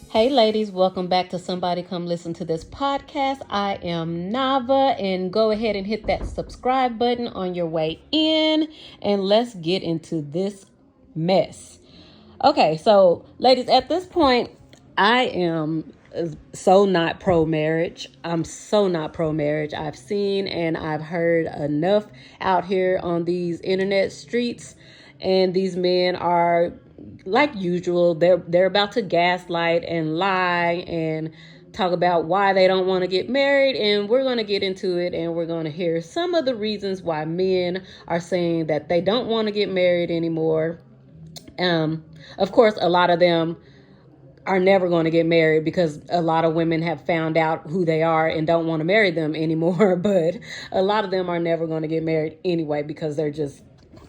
Hey ladies, welcome back to Somebody Come Listen to This podcast. I am Nava, and go ahead and hit that subscribe button on your way in, and let's get into this mess. Okay, so ladies, at this point, I am so not pro-marriage. I'm so not pro-marriage. I've seen and I've heard enough out here on these internet streets, and these men are like usual. They're about to gaslight and lie and talk about why they don't want to get married, and we're going to get into it, and we're going to hear some of the reasons why men are saying that they don't want to get married anymore. Of course, a lot of them are never going to get married because a lot of women have found out who they are and don't want to marry them anymore. But a lot of them are never going to get married anyway because they're just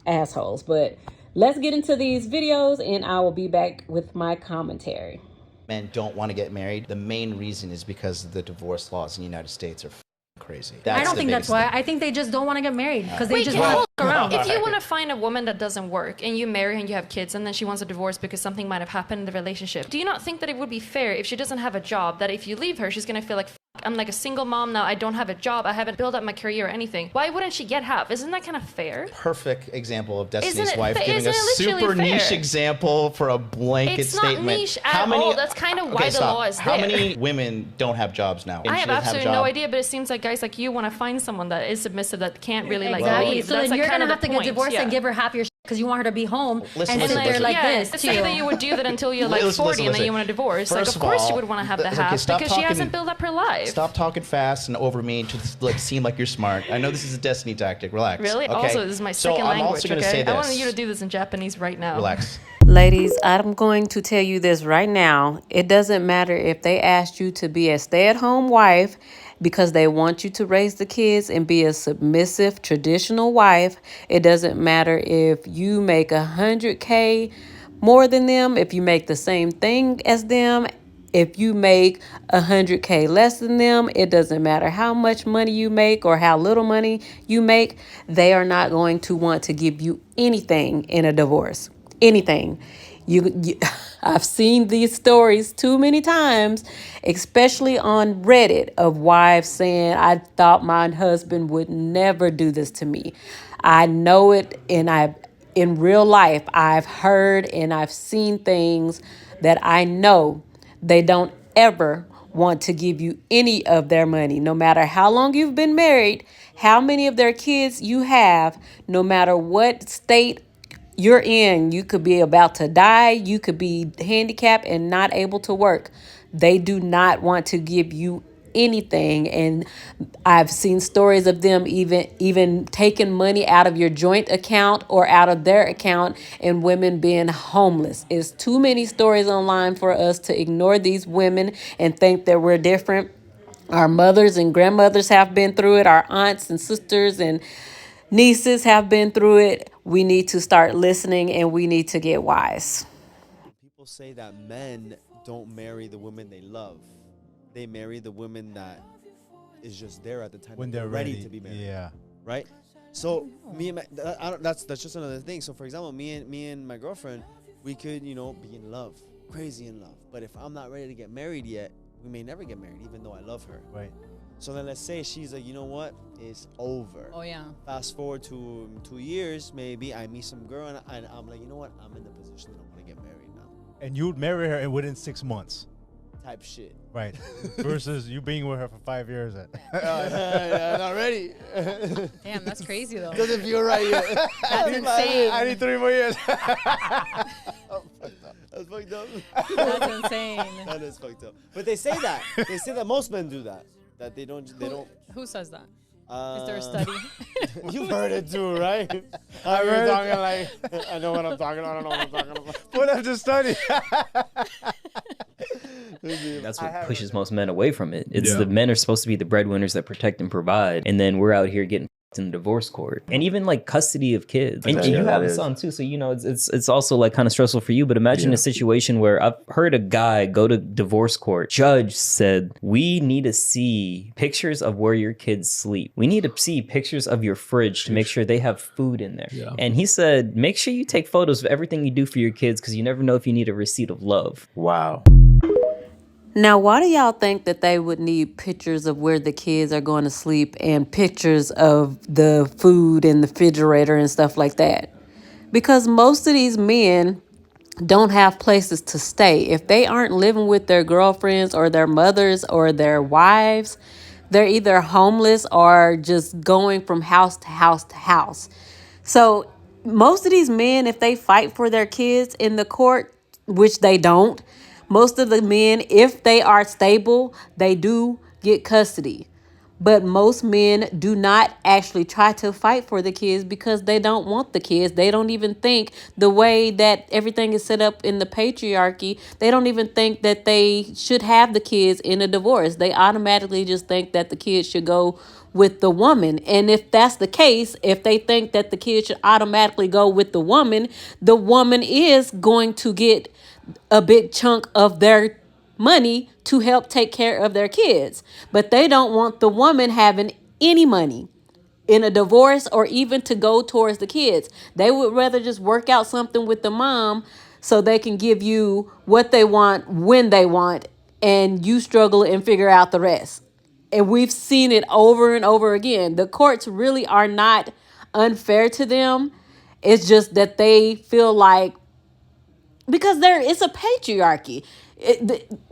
assholes. But let's get into these videos and I will be back with my commentary. Men don't want to get married. The main reason is because the divorce laws in the United States are crazy. I don't think that's why. I think they just don't want to get married because they just want to fuck around. If you want to find a woman that doesn't work and you marry her and you have kids and then she wants a divorce because something might have happened in the relationship, do you not think that it would be fair if she doesn't have a job, that if you leave her, she's going to feel like, I'm like a single mom now, I don't have a job, I haven't built up my career or anything. Why wouldn't she get half? Isn't that kind of fair? Perfect example of Destiny's Isn't it- wife but giving isn't a it literally super niche fair? example for a blanket It's statement. not niche at all. That's kind of why the law is How there. many women don't have jobs now? I have She doesn't absolutely a no job. idea, but it seems like guys like you want to find someone that is submissive, that can't really like Exactly. leave. So That's then like you're kind gonna of have to get divorced and give her half your because you want her to be home Listen, and sit there like this to say you. that you would do that until you're like 40 and then you want a divorce. First Like, of course all, you would want to have the okay, half stop because she talking- hasn't built up her life. Stop talking fast and over me to like seem like you're smart. I know this is a Destiny tactic. Relax. Really? Okay? Also, this is my second I'm language, also gonna okay? say this. I want you to do this in Japanese right now. Relax. Ladies, I'm going to tell you this right now. It doesn't matter if they asked you to be a stay-at-home wife because they want you to raise the kids and be a submissive traditional wife. It doesn't matter if you make 100K more than them, if you make the same thing as them, if you make 100K less than them. It doesn't matter how much money you make or how little money you make. They are not going to want to give you anything in a divorce. Anything. I've seen these stories too many times, especially on Reddit, of wives saying, I thought my husband would never do this to me. I know it, and in real life, I've heard and I've seen things that I know they don't ever want to give you any of their money, no matter how long you've been married, how many of their kids you have, no matter what state you're in. You could be about to die. You could be handicapped and not able to work. They do not want to give you anything. And I've seen stories of them even taking money out of your joint account or out of their account, and women being homeless. It's too many stories online for us to ignore these women and think that we're different. Our mothers and grandmothers have been through it. Our aunts and sisters and nieces have been through it. We need to start listening and we need to get wise. People say that men don't marry the women they love. They marry the women that is just there at the time when that they're ready to be married. Yeah. Right? So me and that's just another thing. So for example, me and my girlfriend, we could, be in love, crazy in love. But if I'm not ready to get married yet, we may never get married, even though I love her. Right. So then let's say she's like, you know what? It's over. Oh yeah. Fast forward to 2 years, maybe I meet some girl and I'm like, you know what? I'm in the position that I want to get married now. And you'd marry her within 6 months. Type shit. Right. Versus you being with her for 5 years. Not ready. Damn, that's crazy though. Doesn't feel right yet. That's insane. I need 3 more years. That's fucked up. That's insane. That is fucked up. But they say that. They say that most men do that. That they don't. Who says that? Is there a study? You've heard it too, right? I've You're heard talking like, I know what I'm talking about. I don't know what I'm talking about. What have to study? That's what pushes most men away from it. It's the men are supposed to be the breadwinners that protect and provide, and then we're out here getting in the divorce court, and even like custody of kids. And you have a son too, so it's also like kind of stressful for you. But imagine a situation where I've heard a guy go to divorce court. Judge said, "We need to see pictures of where your kids sleep. We need to see pictures of your fridge to make sure they have food in there." And he said, "Make sure you take photos of everything you do for your kids because you never know if you need a receipt of love." Wow. Now, why do y'all think that they would need pictures of where the kids are going to sleep and pictures of the food in the refrigerator and stuff like that? Because most of these men don't have places to stay. If they aren't living with their girlfriends or their mothers or their wives, they're either homeless or just going from house to house to house. So most of these men, if they fight for their kids in the court, which they don't, most of the men, if they are stable, they do get custody. But most men do not actually try to fight for the kids because they don't want the kids. They don't even think the way that everything is set up in the patriarchy, they don't even think that they should have the kids in a divorce. They automatically just think that the kids should go with the woman. And if that's the case, if they think that the kids should automatically go with the woman is going to get a big chunk of their money to help take care of their kids. But they don't want the woman having any money in a divorce or even to go towards the kids. They would rather just work out something with the mom so they can give you what they want when they want, and you struggle and figure out the rest. And we've seen it over and over again. The courts really are not unfair to them. It's just that they feel like, because it's a patriarchy.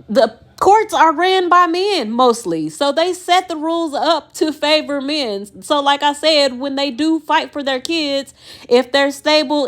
The courts are ran by men mostly. So they set the rules up to favor men. So like I said, when they do fight for their kids, if they're stable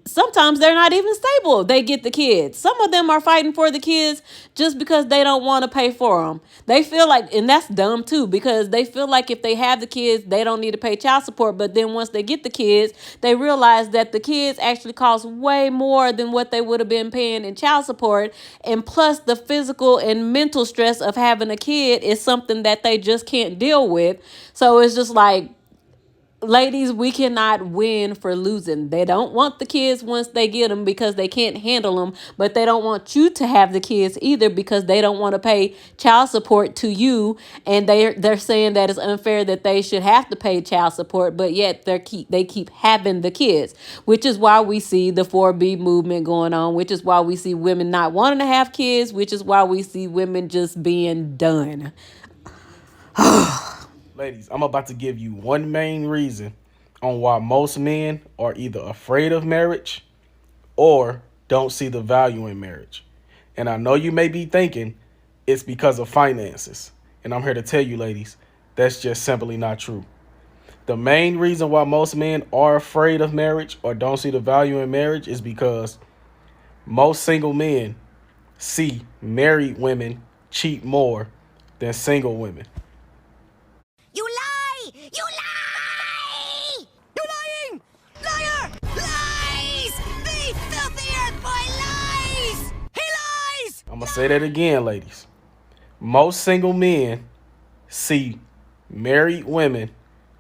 sometimes they're not even stable, they get the kids. Some of them are fighting for the kids just because they don't want to pay for them. They feel like, and that's dumb too, because they feel like if they have the kids, they don't need to pay child support. But then once they get the kids, they realize that the kids actually cost way more than what they would have been paying in child support. And plus the physical and mental stress of having a kid is something that they just can't deal with. So it's just like, ladies, we cannot win for losing. They don't want the kids once they get them because they can't handle them, but they don't want you to have the kids either because they don't want to pay child support to you, and they're saying that it's unfair that they should have to pay child support, but yet they keep having the kids, which is why we see the 4B movement going on, which is why we see women not wanting to have kids, which is why we see women just being done. Ladies, I'm about to give you one main reason on why most men are either afraid of marriage or don't see the value in marriage. And I know you may be thinking it's because of finances. And I'm here to tell you, ladies, that's just simply not true. The main reason why most men are afraid of marriage or don't see the value in marriage is because most single men see married women cheat more than single women. You lie! You lie! You're lying! Liar! Lies! The filthy earth boy lies! He lies! I'm going to say that again, ladies. Most single men see married women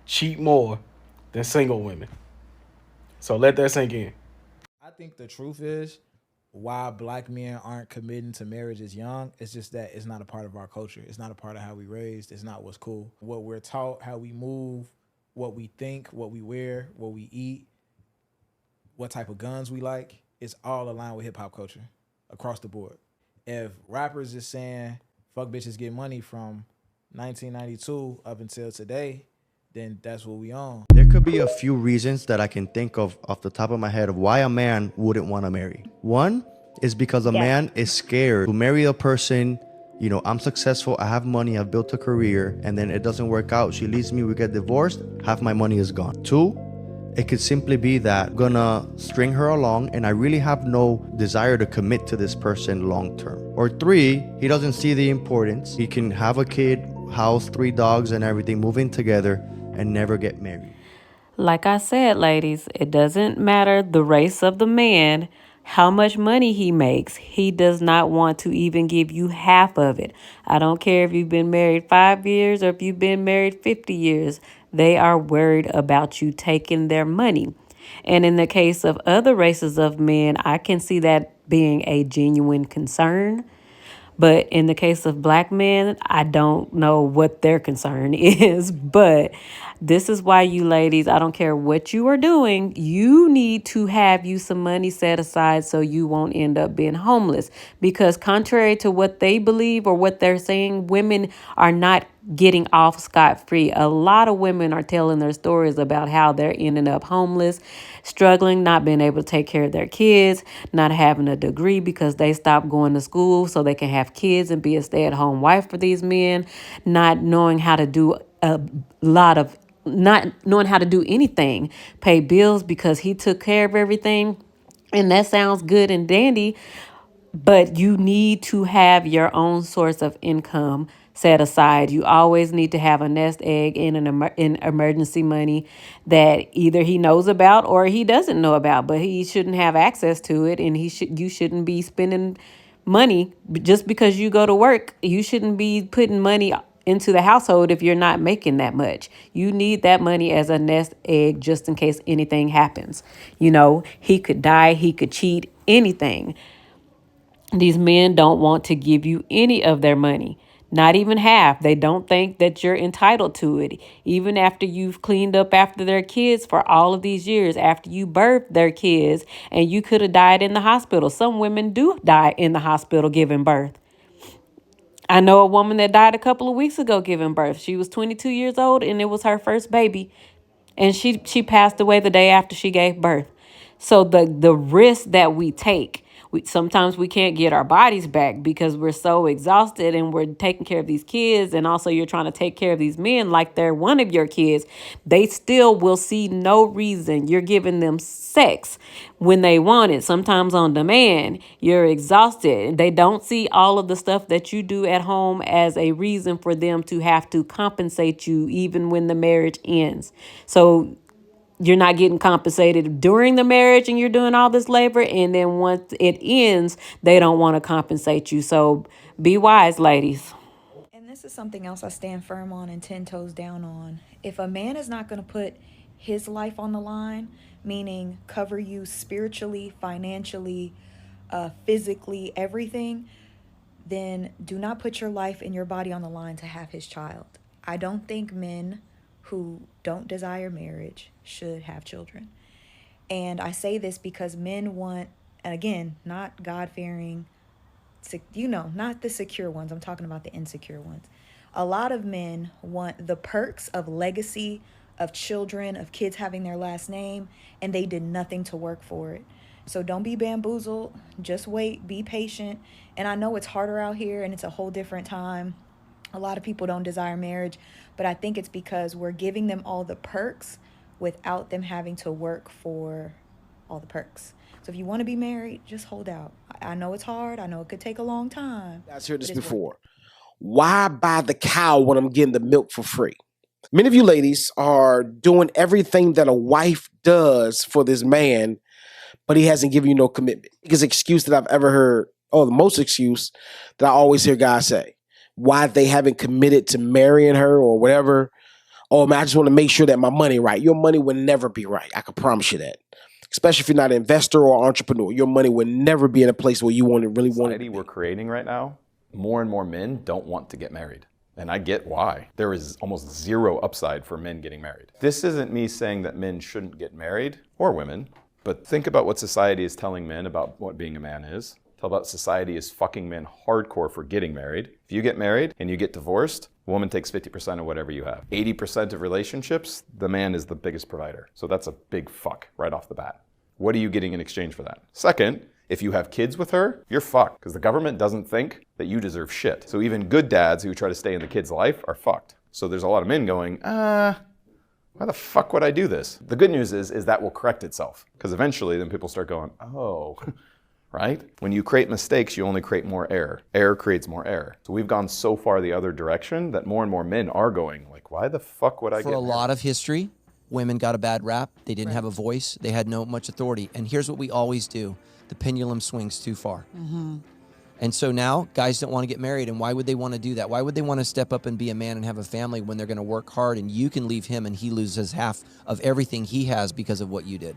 cheat more than single women. So let that sink in. I think the truth is why black men aren't committing to marriage as young. It's just that it's not a part of our culture. It's not a part of how we raised. It's not what's cool. What we're taught, how we move, what we think, what we wear, what we eat, what type of guns we like, it's all aligned with hip hop culture across the board. If rappers is saying fuck bitches get money from 1992 up until today, then that's what we on. There could be a few reasons that I can think of off the top of my head of why a man wouldn't want to marry. One is because a man is scared to marry a person, you know, I'm successful, I have money, I've built a career, and then it doesn't work out. She leaves me, we get divorced, half my money is gone. Two, it could simply be that I'm gonna string her along and I really have no desire to commit to this person long term. Or three, he doesn't see the importance. He can have a kid, house, 3 dogs and everything, move in together and never get married. Like I said, ladies, it doesn't matter the race of the man, how much money he makes. He does not want to even give you half of it. I don't care if you've been married 5 years or if you've been married 50 years. They are worried about you taking their money. And in the case of other races of men, I can see that being a genuine concern. But in the case of black men, I don't know what their concern is. But This is why you ladies, I don't care what you are doing, you need to have you some money set aside so you won't end up being homeless. Because contrary to what they believe or what they're saying, women are not getting off scot-free. A lot of women are telling their stories about how they're ending up homeless, struggling, not being able to take care of their kids, not having a degree because they stopped going to school so they can have kids and be a stay-at-home wife for these men, not knowing how to do not knowing how to do anything, pay bills because he took care of everything. And that sounds good and dandy, but you need to have your own source of income set aside. You always need to have a nest egg in in emergency money that either he knows about or he doesn't know about, but he shouldn't have access to it, and you shouldn't be spending money just because you go to work. You shouldn't be putting money into the household if you're not making that much. You need that money as a nest egg just in case anything happens. You know, he could die, he could cheat, anything. These men don't want to give you any of their money, not even half. They don't think that you're entitled to it. Even after you've cleaned up after their kids for all of these years, after you birthed their kids and you could have died in the hospital. Some women do die in the hospital giving birth. I know a woman that died a couple of weeks ago giving birth. She was 22 years old and it was her first baby. And she passed away the day after she gave birth. So the risk that we take, sometimes we can't get our bodies back because we're so exhausted and we're taking care of these kids. And also you're trying to take care of these men like they're one of your kids. They still will see no reason. You're giving them sex when they want it, sometimes on demand. You're exhausted. They don't see all of the stuff that you do at home as a reason for them to have to compensate you even when the marriage ends. So you're not getting compensated during the marriage and you're doing all this labor. And then once it ends, they don't want to compensate you. So be wise, ladies. And this is something else I stand firm on and 10 toes down on. If a man is not going to put his life on the line, meaning cover you spiritually, financially, physically, everything, then do not put your life and your body on the line to have his child. I don't think men who don't desire marriage should have children. And I say this because men want, and again, not God-fearing, not the secure ones. I'm talking about the insecure ones. A lot of men want the perks of legacy, of children, of kids having their last name, and they did nothing to work for it. So don't be bamboozled. Just wait, be patient. And I know it's harder out here and it's a whole different time. A lot of people don't desire marriage, but I think it's because we're giving them all the perks without them having to work for all the perks. So if you want to be married, just hold out. I know it's hard. I know it could take a long time. I've heard this before. Why buy the cow when I'm getting the milk for free? Many of you ladies are doing everything that a wife does for this man, but he hasn't given you no commitment. The biggest excuse that I've ever heard, the most excuse that I always hear guys say, why they haven't committed to marrying her or whatever. Oh, man, I just want to make sure that my money right. Your money will never be right. I can promise you that. Especially if you're not an investor or entrepreneur. Your money will never be in a place where you really want it to be. We're creating right now, more and more men don't want to get married. And I get why. There is almost zero upside for men getting married. This isn't me saying that men shouldn't get married, or women, but think about what society is telling men about what being a man is. Tell about society is fucking men hardcore for getting married. If you get married and you get divorced, a woman takes 50% of whatever you have. 80% of relationships, the man is the biggest provider. So that's a big fuck right off the bat. What are you getting in exchange for that? Second, if you have kids with her, you're fucked because the government doesn't think that you deserve shit. So even good dads who try to stay in the kid's life are fucked. So there's a lot of men going, why the fuck would I do this? The good news is that will correct itself because eventually then people start going, oh, right? When you create mistakes, you only create more error. Error creates more error. So we've gone so far the other direction that more and more men are going like, why the fuck would I get married? For a lot of history, women got a bad rap. They didn't have a voice. They had no much authority. And here's what we always do. The pendulum swings too far. Mm-hmm. And so now guys don't want to get married. And why would they want to do that? Why would they want to step up and be a man and have a family when they're going to work hard and you can leave him and he loses half of everything he has because of what you did?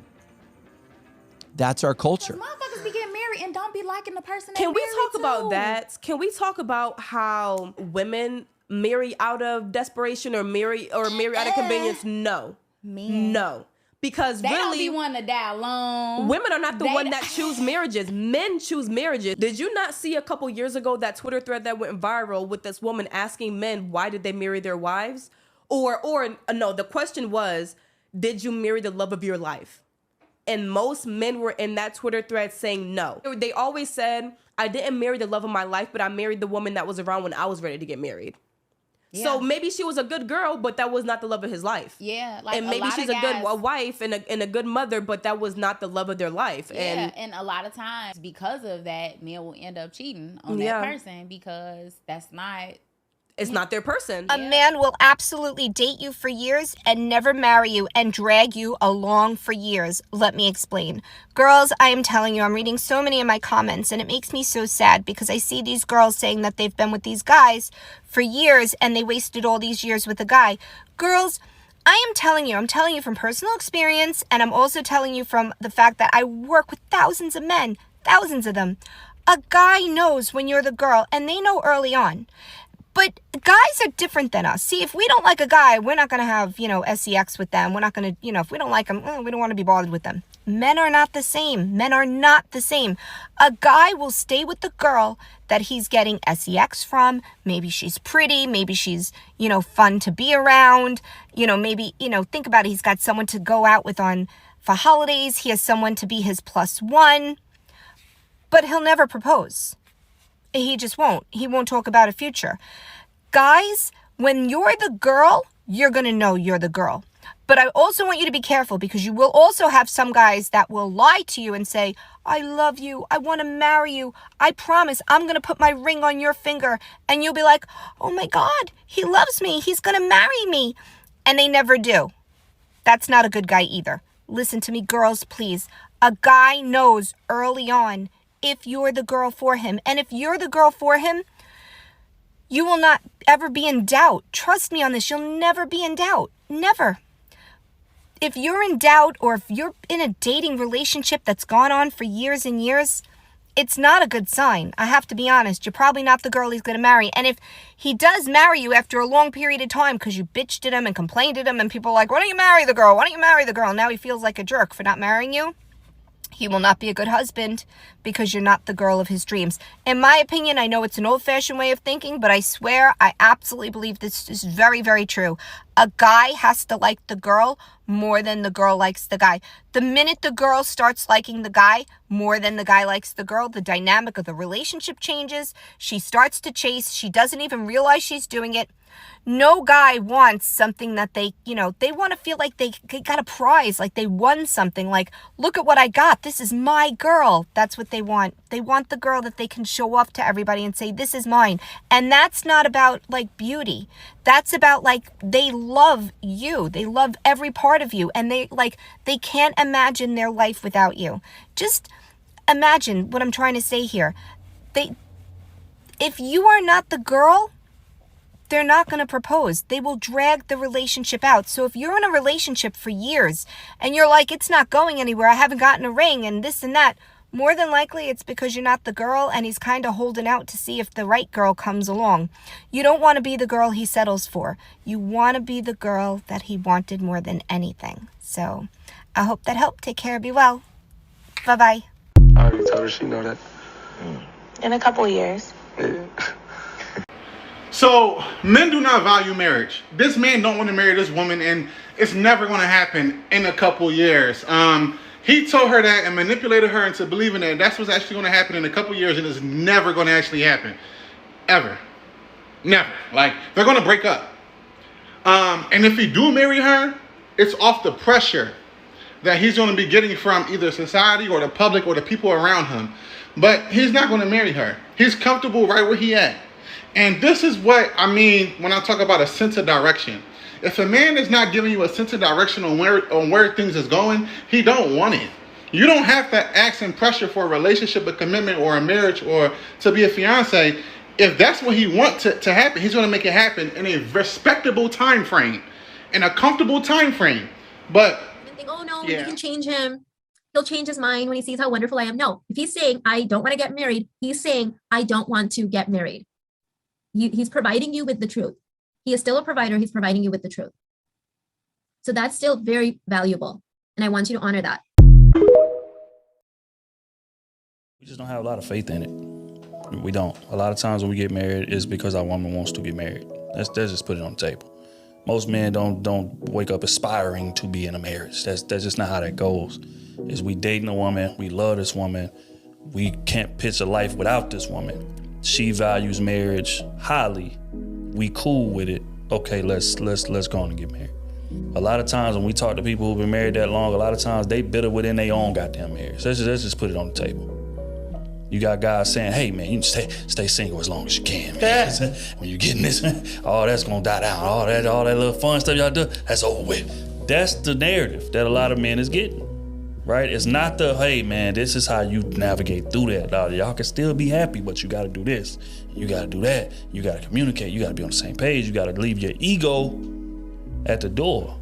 That's our culture. Motherfuckers be getting married and don't be liking the person. Can we talk about that? Can we talk about how women Marry out of desperation or marry out of convenience? No. No. Because They really, don't be wanting to die alone. women are not the one that choose marriages. Men choose marriages. Did you not see a couple years ago that Twitter thread that went viral with this woman asking men why did they marry their wives? Or no, the question was, did you marry the love of your life? And most men were in that Twitter thread saying no. They always said, I didn't marry the love of my life, but I married the woman that was around when I was ready to get married. Yeah. So maybe she was a good girl, but that was not the love of his life. Yeah, like and maybe she's a good wife and a good mother, but that was not the love of their life. Yeah, and a lot of times because of that, men will end up cheating on that person because that's not. It's not their person. A man will absolutely date you for years and never marry you and drag you along for years. Let me explain. Girls, I am telling you, I'm reading so many of my comments and it makes me so sad because I see these girls saying that they've been with these guys for years and they wasted all these years with a guy. Girls, I'm telling you from personal experience, and I'm also telling you from the fact that I work with thousands of men, thousands of them. A guy knows when you're the girl and they know early on. But guys are different than us. See, if we don't like a guy, we're not going to have, sex with them. We're not going to, if we don't like them, we don't want to be bothered with them. Men are not the same. Men are not the same. A guy will stay with the girl that he's getting sex from. Maybe she's pretty. Maybe she's, fun to be around. Maybe, think about it. He's got someone to go out with for holidays. He has someone to be his +1. But he'll never propose. He just won't. He won't talk about a future. Guys, when you're the girl, you're going to know you're the girl. But I also want you to be careful because you will also have some guys that will lie to you and say, I love you. I want to marry you. I promise I'm going to put my ring on your finger. And you'll be like, oh my God, he loves me. He's going to marry me. And they never do. That's not a good guy either. Listen to me, girls, please. A guy knows early on if you're the girl for him. And if you're the girl for him, you will not ever be in doubt. Trust me on this. You'll never be in doubt. Never. If you're in doubt or if you're in a dating relationship that's gone on for years and years, it's not a good sign. I have to be honest. You're probably not the girl he's going to marry. And if he does marry you after a long period of time because you bitched at him and complained at him and people are like, why don't you marry the girl? Why don't you marry the girl? Now he feels like a jerk for not marrying you. He will not be a good husband because you're not the girl of his dreams. In my opinion, I know it's an old-fashioned way of thinking, but I swear I absolutely believe this is very, very true. A guy has to like the girl more than the girl likes the guy. The minute the girl starts liking the guy more than the guy likes the girl, the dynamic of the relationship changes. She starts to chase. She doesn't even realize she's doing it. No guy wants something that they want to feel like they got a prize, like they won something, like, look at what I got. This is my girl. That's what they want. They want the girl that they can show off to everybody and say, this is mine. And that's not about like beauty. That's about like, they love you. They love every part of you. And they can't imagine their life without you. Just imagine what I'm trying to say here. If you are not the girl, they're not going to propose. They will drag the relationship out. So if you're in a relationship for years and you're like, it's not going anywhere, I haven't gotten a ring and this and that, more than likely it's because you're not the girl and he's kind of holding out to see if the right girl comes along. You don't want to be the girl he settles for. You want to be the girl that he wanted more than anything. So I hope that helped. Take care. Be well. Bye-bye. I already told her she know that. In a couple of years. So men do not value marriage. This man don't want to marry this woman, and it's never going to happen in a couple years. He told her that and manipulated her into believing that that's what's actually going to happen in a couple years, and it's never going to actually happen, ever, never. Like, they're going to break up. And if he do marry her, it's off the pressure that he's going to be getting from either society or the public or the people around him. But he's not going to marry her. He's comfortable right where he at. And this is what I mean when I talk about a sense of direction. If a man is not giving you a sense of direction on where things is going, he don't want it. You don't have to ask and pressure for a relationship, a commitment, or a marriage, or to be a fiance. If that's what he wants to happen, he's going to make it happen in a respectable time frame, in a comfortable time frame. But think, oh no, you can change him. He'll change his mind when he sees how wonderful I am. No, if he's saying I don't want to get married, he's saying I don't want to get married. He's providing you with the truth. He is still a provider. He's providing you with the truth. So that's still very valuable. And I want you to honor that. We just don't have a lot of faith in it. We don't. A lot of times when we get married, it's because our woman wants to get married. Let's just put it on the table. Most men don't wake up aspiring to be in a marriage. That's just not how that goes. Is we dating a woman, we love this woman, we can't picture life without this woman. She values marriage highly. We cool with it. Okay, let's go on and get married. A lot of times when we talk to people who've been married that long, a lot of times they bitter within their own goddamn marriage. Let's just put it on the table. You got guys saying, hey man, you can stay single as long as you can, man. When you're getting this, all that's gonna die down. All that little fun stuff y'all do, that's over with. That's the narrative that a lot of men is getting, right? It's not the, hey man, this is how you navigate through that. Y'all can still be happy, but you gotta do this, you gotta do that, you gotta communicate, you gotta be on the same page, you gotta leave your ego at the door.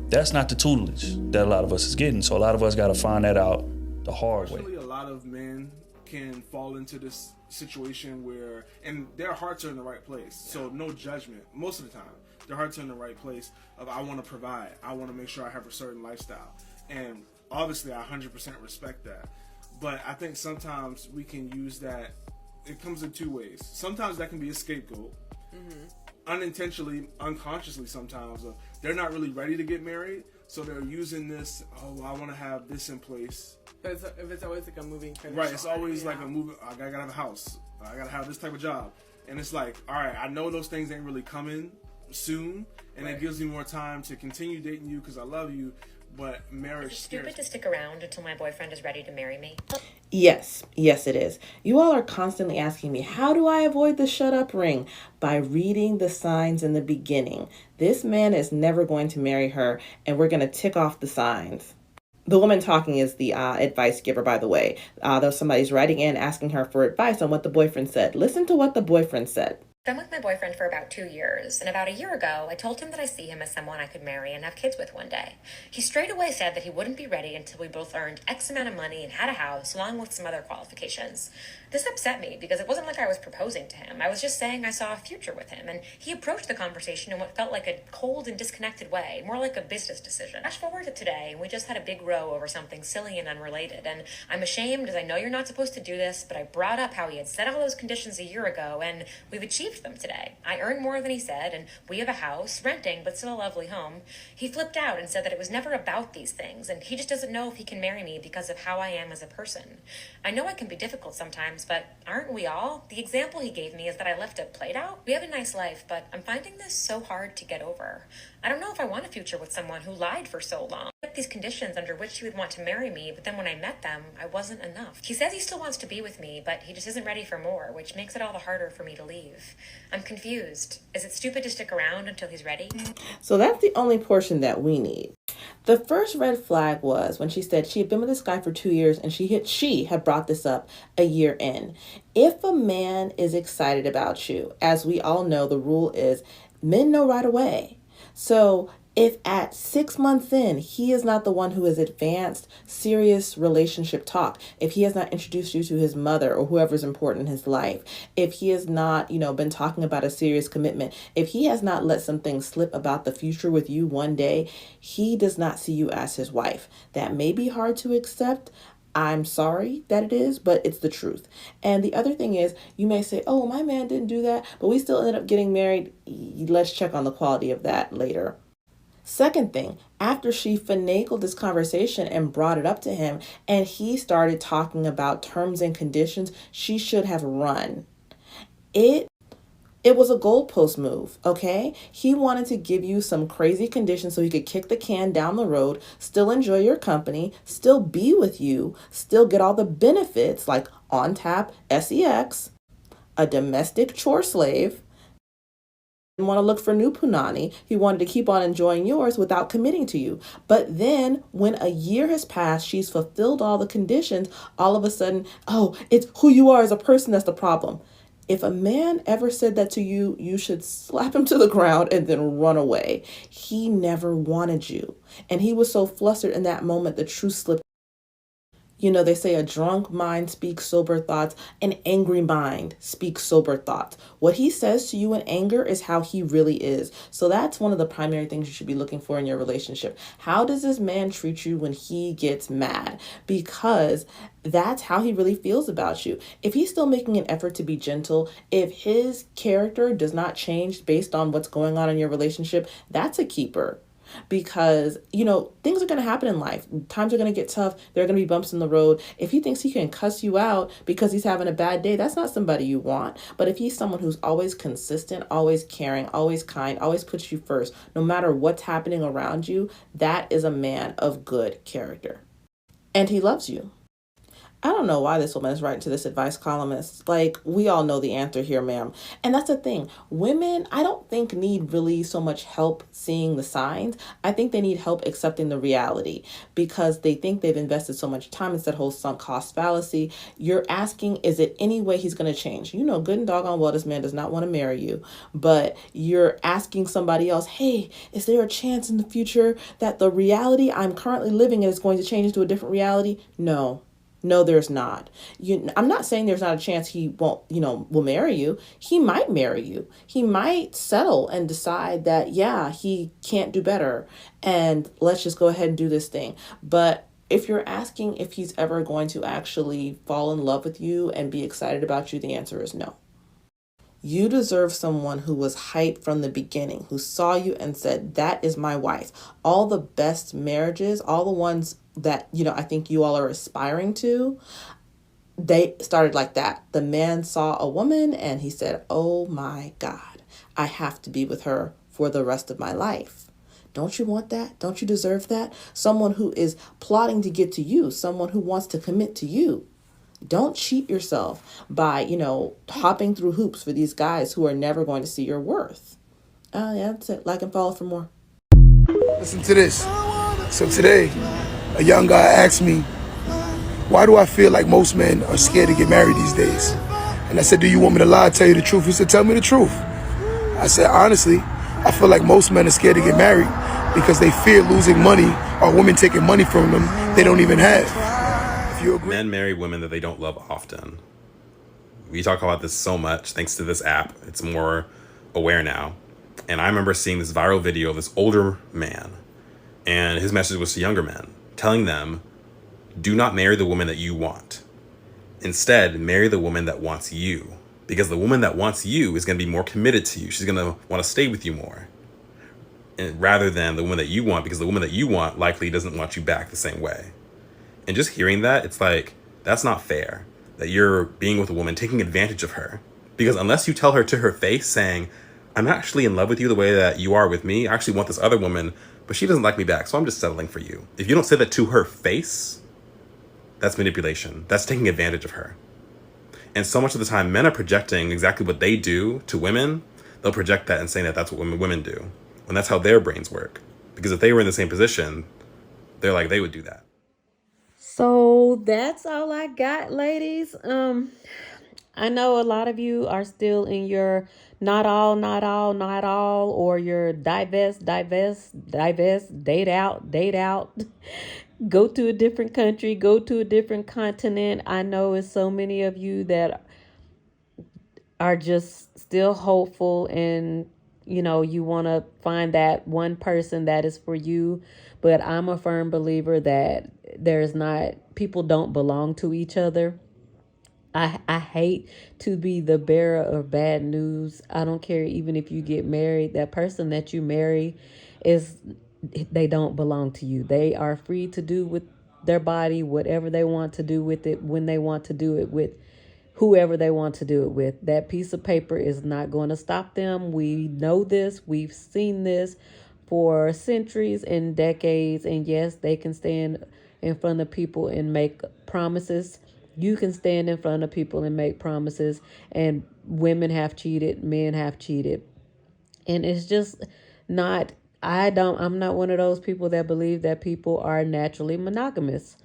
That's not the tutelage that a lot of us is getting. So a lot of us gotta find that out the hard way. A lot of men can fall into this situation where, and their hearts are in the right place, so no judgment most of the time. Their hearts are in the right place of, I want to provide, I want to make sure I have a certain lifestyle, and obviously I 100% respect that. But I think sometimes we can use that, it comes in two ways. Sometimes that can be a scapegoat, unintentionally, unconsciously sometimes. They're not really ready to get married, so they're using this, oh, I want to have this in place. If it's always like a moving finish. Right, it's always like a moving, I gotta have a house, I gotta have this type of job. And it's like, all right, I know those things ain't really coming soon, and it gives me more time to continue dating you because I love you, but marriage Is it stupid to stick around until my boyfriend is ready to marry me? Yes, it is. You all are constantly asking me, how do I avoid the shut up ring? By reading the signs in the beginning. This man is never going to marry her, and we're going to tick off the signs. The woman talking is the advice giver, by the way. Though somebody's writing in asking her for advice on what the boyfriend said. Listen to what the boyfriend said. Been with my boyfriend for about 2 years, and about a year ago, I told him that I see him as someone I could marry and have kids with one day. He straight away said that he wouldn't be ready until we both earned X amount of money and had a house, along with some other qualifications. This upset me because it wasn't like I was proposing to him. I was just saying I saw a future with him, and he approached the conversation in what felt like a cold and disconnected way, more like a business decision. Flash forward to today, and we just had a big row over something silly and unrelated, and I'm ashamed as I know you're not supposed to do this, but I brought up how he had set all those conditions a year ago, and we've achieved them today. I earn more than he said, and we have a house, renting, but still a lovely home. He flipped out and said that it was never about these things, and he just doesn't know if he can marry me because of how I am as a person. I know I can be difficult sometimes, but aren't we all? The example he gave me is that I left it played out. We have a nice life, but I'm finding this so hard to get over. I don't know if I want a future with someone who lied for so long. I kept these conditions under which he would want to marry me, but then when I met them, I wasn't enough. He says he still wants to be with me, but he just isn't ready for more, which makes it all the harder for me to leave. I'm confused. Is it stupid to stick around until he's ready? So that's the only portion that we need. The first red flag was when she said she had been with this guy for 2 years and she had brought this up a year in. If a man is excited about you, as we all know, the rule is men know right away. So if at 6 months in, he is not the one who has advanced serious relationship talk, if he has not introduced you to his mother or whoever's important in his life, if he has not, been talking about a serious commitment, if he has not let some things slip about the future with you one day, he does not see you as his wife. That may be hard to accept. I'm sorry that it is, but it's the truth. And the other thing is, you may say, oh, my man didn't do that, but we still ended up getting married. Let's check on the quality of that later. Second thing, after she finagled this conversation and brought it up to him, and he started talking about terms and conditions, she should have run. It was a goalpost move, okay? He wanted to give you some crazy conditions so he could kick the can down the road, still enjoy your company, still be with you, still get all the benefits like on tap, sex, a domestic chore slave. Didn't want to look for new punani. He wanted to keep on enjoying yours without committing to you. But then when a year has passed, she's fulfilled all the conditions, all of a sudden, oh, it's who you are as a person that's the problem. If a man ever said that to you, you should slap him to the ground and then run away. He never wanted you. And he was so flustered in that moment, the truth slipped. You know, they say a drunk mind speaks sober thoughts, an angry mind speaks sober thoughts. What he says to you in anger is how he really is. So that's one of the primary things you should be looking for in your relationship. How does this man treat you when he gets mad? Because that's how he really feels about you. If he's still making an effort to be gentle, if his character does not change based on what's going on in your relationship, that's a keeper. Because, you know, things are going to happen in life. Times are going to get tough. There are going to be bumps in the road. If he thinks he can cuss you out because he's having a bad day, that's not somebody you want. But if he's someone who's always consistent, always caring, always kind, always puts you first, no matter what's happening around you, that is a man of good character. And he loves you. I don't know why this woman is writing to this advice columnist. Like, we all know the answer here, ma'am. And that's the thing. Women, I don't think need really so much help seeing the signs. I think they need help accepting the reality because they think they've invested so much time. It's that whole sunk cost fallacy. You're asking, is it any way he's going to change? You know, good and doggone well, this man does not want to marry you. But you're asking somebody else, hey, is there a chance in the future that the reality I'm currently living in is going to change into a different reality? No, there's not. I'm not saying there's not a chance he won't, will marry you. He might marry you. He might settle and decide that, yeah, he can't do better. And let's just go ahead and do this thing. But if you're asking if he's ever going to actually fall in love with you and be excited about you, the answer is no. You deserve someone who was hyped from the beginning, who saw you and said, that is my wife. All the best marriages, all the ones that, I think you all are aspiring to, they started like that. The man saw a woman and he said, oh my God, I have to be with her for the rest of my life. Don't you want that? Don't you deserve that? Someone who is plotting to get to you, someone who wants to commit to you. Don't cheat yourself by, hopping through hoops for these guys who are never going to see your worth. Yeah, that's it. Like and follow for more. Listen to this. So today, a young guy asked me, why do I feel like most men are scared to get married these days? And I said, do you want me to lie, tell you the truth? He said, tell me the truth. I said, honestly, I feel like most men are scared to get married because they fear losing money or women taking money from them they don't even have. Men marry women that they don't love often. We talk about this so much thanks to this app. It's more aware now. And I remember seeing this viral video of this older man, and his message was to younger men, telling them, do not marry the woman that you want. Instead, marry the woman that wants you. Because the woman that wants you is going to be more committed to you. She's going to want to stay with you more. And rather than the woman that you want, because the woman that you want likely doesn't want you back the same way. And just hearing that, it's like, that's not fair. That you're being with a woman, taking advantage of her. Because unless you tell her to her face saying, I'm actually in love with you the way that you are with me. I actually want this other woman, but she doesn't like me back, so I'm just settling for you. If you don't say that to her face, that's manipulation. That's taking advantage of her. And so much of the time, men are projecting exactly what they do to women. They'll project that and saying that that's what women do. And that's how their brains work. Because if they were in the same position, they're like, they would do that. So that's all I got, ladies. I know a lot of you are still in your not all, or your divest, date out, go to a different country, go to a different continent. I know it's so many of you that are just still hopeful and, you want to find that one person that is for you. But I'm a firm believer that people don't belong to each other. I hate to be the bearer of bad news. I don't care even if you get married. That person that you marry they don't belong to you. They are free to do with their body whatever they want to do with it, when they want to do it with whoever they want to do it with. That piece of paper is not going to stop them. We know this. We've seen this for centuries and decades. And yes, they can stand in front of people and make promises. You can stand in front of people and make promises. And women have cheated. Men have cheated. And it's just not, I'm not one of those people that believe that people are naturally monogamous.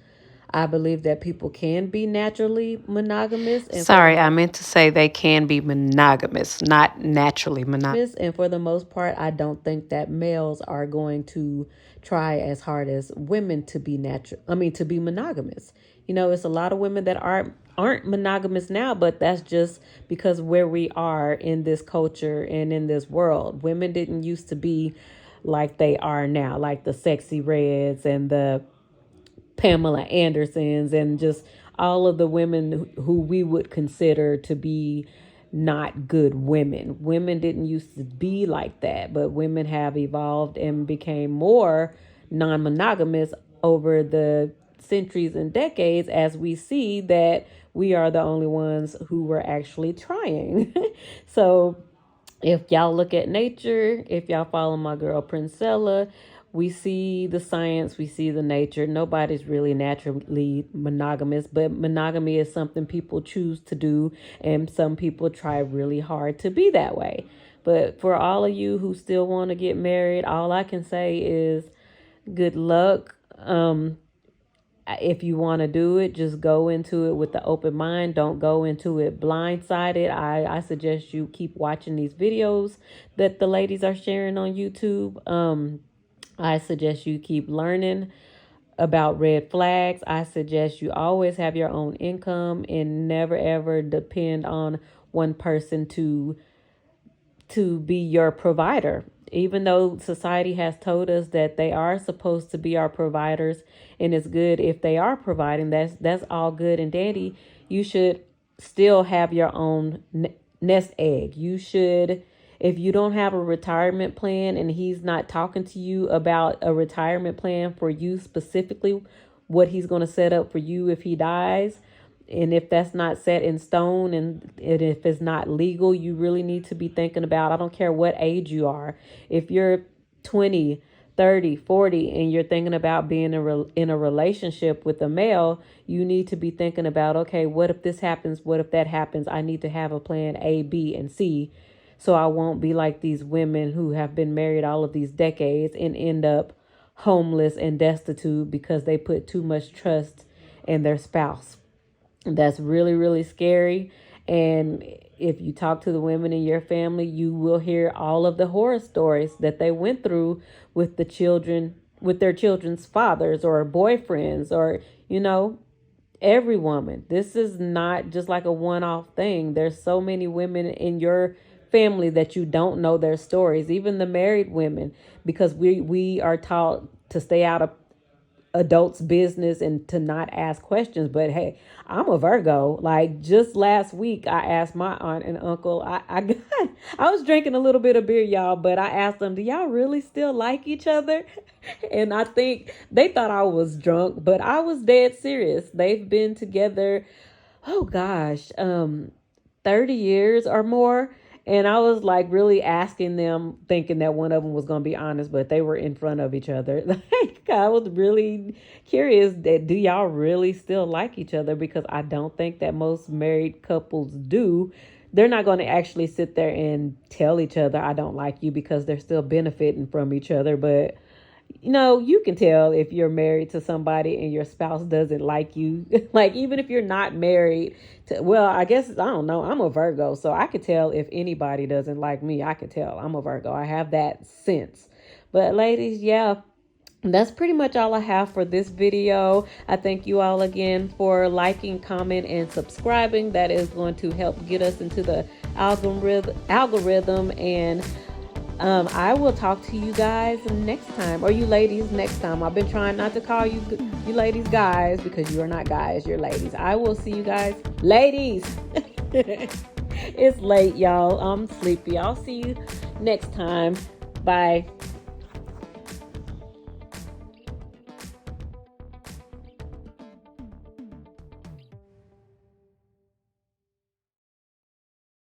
I believe that people can be naturally monogamous. Sorry, I meant to say they can be monogamous, not naturally monogamous. And for the most part, I don't think that males are going to try as hard as women to be monogamous. You know, it's a lot of women that aren't monogamous now, but that's just because where we are in this culture and in this world. Women didn't used to be like they are now, like the Sexy Reds and the Pamela Andersons and just all of the women who we would consider to be not good women. Women didn't used to be like that, but women have evolved and became more non-monogamous over the centuries and decades, as we see that we are the only ones who were actually trying. So if y'all look at nature, if y'all follow my girl Princella, we see the science, we see the nature. Nobody's really naturally monogamous, but monogamy is something people choose to do, and some people try really hard to be that way. But for all of you who still want to get married, all I can say is good luck. If you want to do it, just go into it with the open mind. Don't go into it blindsided. I suggest you keep watching these videos that the ladies are sharing on YouTube. I suggest you keep learning about red flags. I suggest you always have your own income and never ever depend on one person to be your provider. Even though society has told us that they are supposed to be our providers, and it's good if they are providing, that's all good and dandy. You should still have your own nest egg. You should, if you don't have a retirement plan and he's not talking to you about a retirement plan for you specifically, what he's going to set up for you if he dies, and if that's not set in stone and if it's not legal, you really need to be thinking about, I don't care what age you are. If you're 20, 30, 40, and you're thinking about being in a relationship with a male, you need to be thinking about, okay, what if this happens? What if that happens? I need to have a plan A, B, and C, so I won't be like these women who have been married all of these decades and end up homeless and destitute because they put too much trust in their spouse. That's really, really scary. And if you talk to the women in your family, you will hear all of the horror stories that they went through with the children, with their children's fathers or boyfriends, or, you know, every woman. This is not just like a one-off thing. There's so many women in your family that you don't know their stories, even the married women, because we are taught to stay out of adults' business and to not ask questions. But hey, I'm a Virgo. Like just last week, I asked my aunt and uncle, I was drinking a little bit of beer, y'all, but I asked them, do y'all really still like each other? And I think they thought I was drunk, but I was dead serious. They've been together, oh gosh, 30 years or more. And I was like really asking them, thinking that one of them was going to be honest, but they were in front of each other. Like I was really curious that do y'all really still like each other? Because I don't think that most married couples do. They're not going to actually sit there and tell each other, I don't like you, because they're still benefiting from each other. But you know, you can tell if you're married to somebody and your spouse doesn't like you. Like, even if you're not married to, well, I guess, I don't know. I'm a Virgo, so I could tell if anybody doesn't like me. I could tell. I'm a Virgo. I have that sense. But ladies, yeah, that's pretty much all I have for this video. I thank you all again for liking, comment, and subscribing. That is going to help get us into the algorithm, and I will talk to you guys next time, or you ladies next time. I've been trying not to call you ladies guys, because you are not guys, you're ladies. I will see you guys, ladies. It's late, y'all. I'm sleepy. I'll see you next time. Bye.